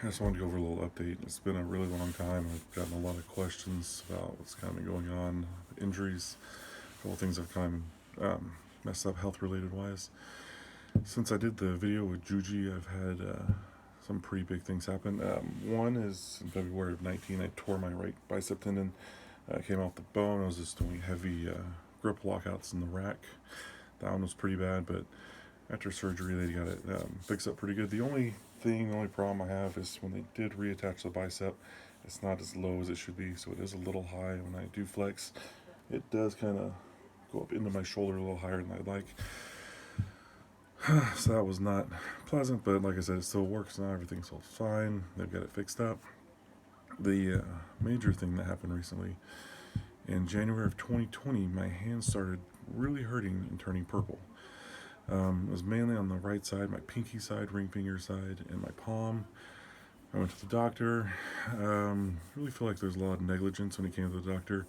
I just wanted to go over a little update. It's been a really long time. I've gotten a lot of questions about what's kind of been going on, injuries, a couple things I've kind of messed up health related wise. Since I did the video with Juji, I've had some pretty big things happen. One is in February of 19, I tore my right bicep tendon. Came off the bone. I was just doing heavy grip lockouts in the rack. That one was pretty bad, but after surgery, they got it fixed up pretty good. The only problem I have is when they did reattach the bicep, it's not as low as it should be, so it is a little high when I do flex. It does kind of go up into my shoulder a little higher than I'd like. So that was not pleasant, but like I said, it still works now. Everything's still fine. They've got it fixed up. The major thing that happened recently, in January of 2020, my hand started really hurting and turning purple. It was mainly on the right side, my pinky side, ring finger side, and my palm. I went to the doctor. Really feel like there's a lot of negligence when it came to the doctor.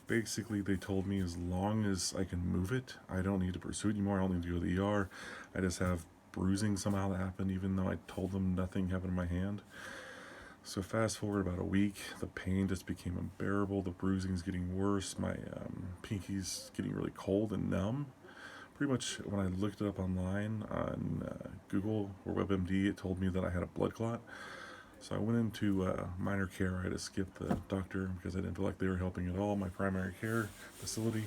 Basically, they told me as long as I can move it, I don't need to pursue it anymore. I don't need to go to the ER. I just have bruising somehow that happened, even though I told them nothing happened in my hand. So fast forward about a week, the pain just became unbearable. The bruising's getting worse. My pinky's getting really cold and numb. Pretty much when I looked it up online on Google or WebMD, it told me that I had a blood clot. So I went into minor care. I had to skip the doctor because I didn't feel like they were helping at all. My primary care facility,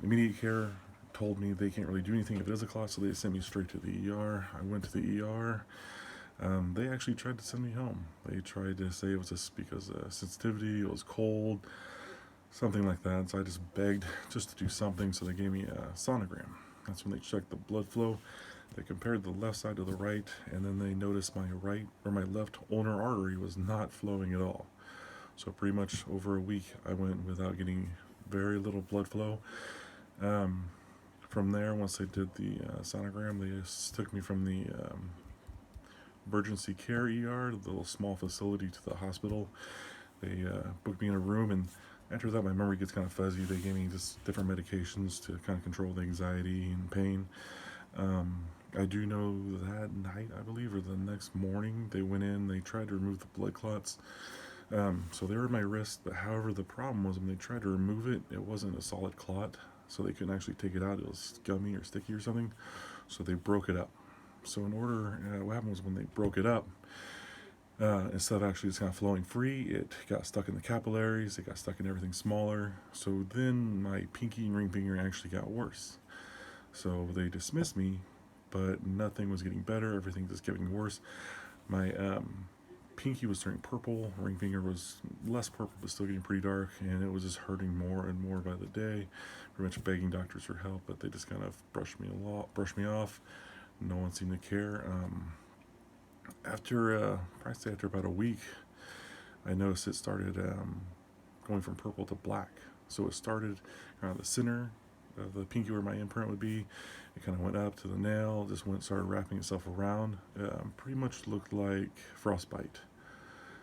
immediate care, told me they can't really do anything if it is a clot, so they sent me straight to the ER. I went to the ER. They actually tried to send me home. They tried to say it was just because of sensitivity, it was cold, something like that. So I just begged just to do something. So they gave me a sonogram. That's when they checked the blood flow. They compared the left side to the right, and then they noticed my left ulnar artery was not flowing at all. So pretty much over a week, I went without getting very little blood flow. From there, once they did the sonogram, they just took me from the emergency care ER, the little small facility, to the hospital. They booked me in a room, and after that, my memory gets kind of fuzzy. They gave me just different medications to kind of control the anxiety and pain. I do know that night, I believe, or the next morning, they went in, they tried to remove the blood clots. So they were in my wrist, but however, the problem was when they tried to remove it, it wasn't a solid clot, so they couldn't actually take it out. It was gummy or sticky or something, so they broke it up. So what happened was when they broke it up, instead of actually just kind of flowing free, it got stuck in the capillaries, it got stuck in everything smaller. So then my pinky and ring finger actually got worse. So they dismissed me, but nothing was getting better, everything just getting worse. My pinky was turning purple, ring finger was less purple but still getting pretty dark, and it was just hurting more and more by the day. Pretty much begging doctors for help, but they just kind of brushed me off. No one seemed to care. After about a week, I noticed it started going from purple to black. So it started around the center of the pinky where my imprint would be. It kind of went up to the nail, just started wrapping itself around. Pretty much looked like frostbite.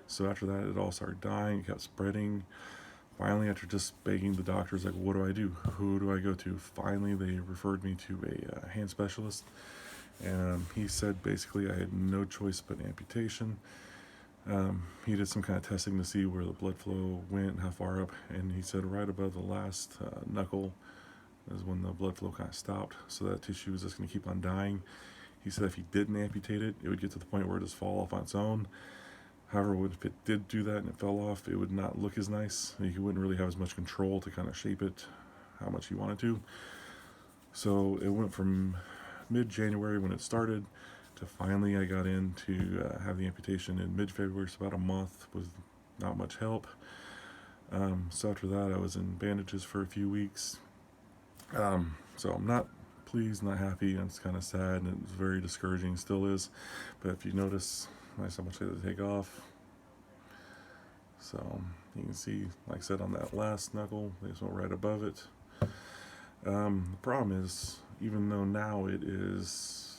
So after that, it all started dying. It kept spreading. Finally, after just begging the doctors, like, what do I do? Who do I go to? Finally, they referred me to a hand specialist. And he said basically I had no choice but amputation. He did some kind of testing to see where the blood flow went, how far up, and he said right above the last knuckle is when the blood flow kind of stopped. So that tissue was just going to keep on dying. He said if he didn't amputate it, it would get to the point where it just fall off on its own. However, if it did do that and it fell off, it would not look as nice. He wouldn't really have as much control to kind of shape it how much he wanted to. So it went from mid-January when it started to finally I got in to have the amputation in mid-February, so about a month with not much help. So after that, I was in bandages for a few weeks. So I'm not pleased, not happy, and it's kind of sad, and it's very discouraging, still is. But if you notice, I so much had to take off. So you can see, like I said, on that last knuckle, they just went right above it. The problem is, even though now it is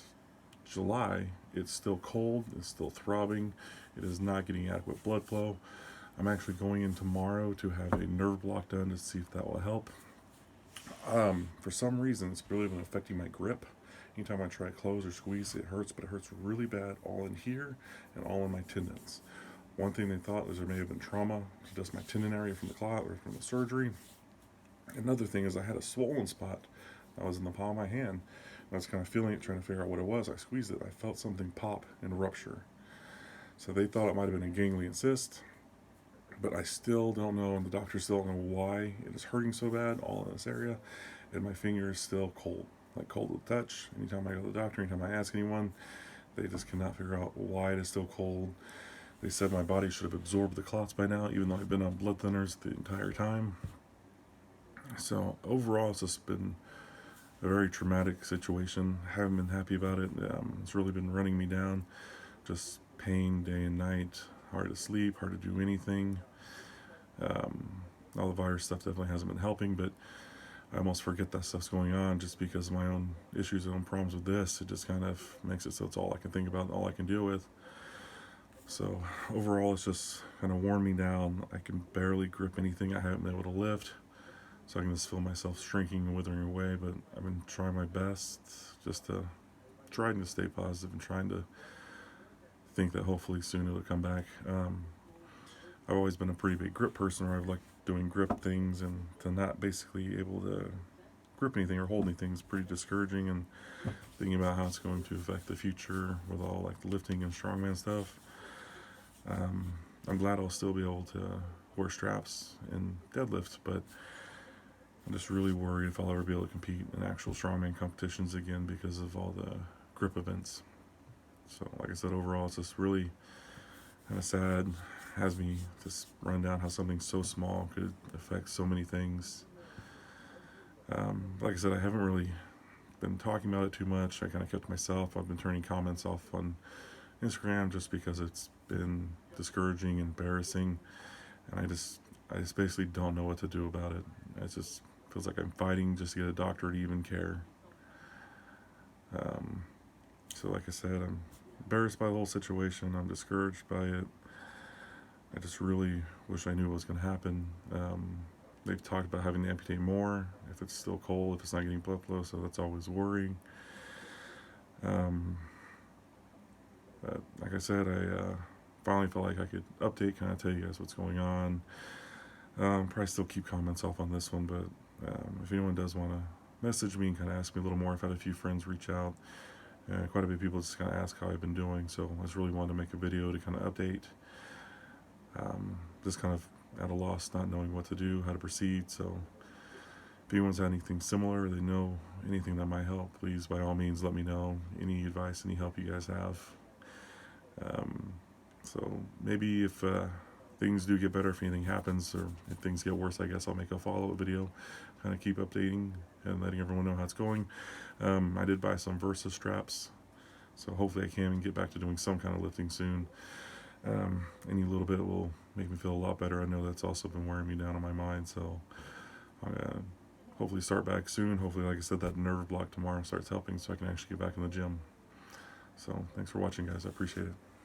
July, it's still cold, it's still throbbing, it is not getting adequate blood flow. I'm actually going in tomorrow to have a nerve block done to see if that will help. For some reason, it's really been affecting my grip, Anytime I try to close or squeeze, it hurts, but it hurts really bad all in here and all in my tendons. One thing they thought was there may have been trauma to just my tendon area from the clot or from the surgery. Another thing is I had a swollen spot that was in the palm of my hand. I was kind of feeling it, trying to figure out what it was. I squeezed it. I felt something pop and rupture. So they thought it might have been a ganglion cyst, but I still don't know, and the doctors still don't know why it is hurting so bad all in this area, and my finger is still cold, like cold to the touch. Anytime I go to the doctor, anytime I ask anyone, they just cannot figure out why it is still cold. They said my body should have absorbed the clots by now, even though I've been on blood thinners the entire time. So overall, it's just been a very traumatic situation. I haven't been happy about it. It's really been running me down. Just pain day and night, hard to sleep, hard to do anything. All the virus stuff definitely hasn't been helping, but I almost forget that stuff's going on just because of my own issues and own problems with this. It just kind of makes it so it's all I can think about, all I can deal with. So overall, it's just kind of worn me down. I can barely grip anything. I haven't been able to lift. So I can just feel myself shrinking and withering away, but I've been trying my best just to trying to stay positive and trying to think that hopefully soon it'll come back. I've always been a pretty big grip person, where I've liked doing grip things, and to not basically able to grip anything or hold anything is pretty discouraging, and thinking about how it's going to affect the future with all like lifting and strongman stuff. I'm glad I'll still be able to wear straps and deadlift, but I'm just really worried if I'll ever be able to compete in actual strongman competitions again because of all the grip events. So like I said, overall it's just really kind of sad. Has me just run down how something so small could affect so many things. Like I said, I haven't really been talking about it too much. I kind of kept to myself. I've been turning comments off on Instagram just because it's been discouraging, embarrassing, and I just basically don't know what to do about it. It just feels like I'm fighting just to get a doctor to even care. So like I said, I'm embarrassed by the whole situation. I'm discouraged by it. I just really wish I knew what was going to happen. They've talked about having to amputate more if it's still cold, if it's not getting blood flow, so that's always worrying. But like I said, I finally felt like I could update, kind of tell you guys what's going on. Probably still keep comments off on this one, but if anyone does want to message me and kind of ask me a little more, I've had a few friends reach out. Quite a bit of people just kind of ask how I've been doing, so I just really wanted to make a video to kind of update. Just kind of at a loss, not knowing what to do, how to proceed. So if anyone's had anything similar, or they know anything that might help, please by all means let me know. Any advice, any help you guys have. So maybe if things do get better, if anything happens, or if things get worse, I guess I'll make a follow-up video, kind of keep updating and letting everyone know how it's going. I did buy some Versa straps, so hopefully I can get back to doing some kind of lifting soon. Any little bit will make me feel a lot better. I know that's also been wearing me down on my mind, so I'm gonna hopefully start back soon. Hopefully, like I said, that nerve block tomorrow starts helping so I can actually get back in the gym. So thanks for watching, guys. I appreciate it.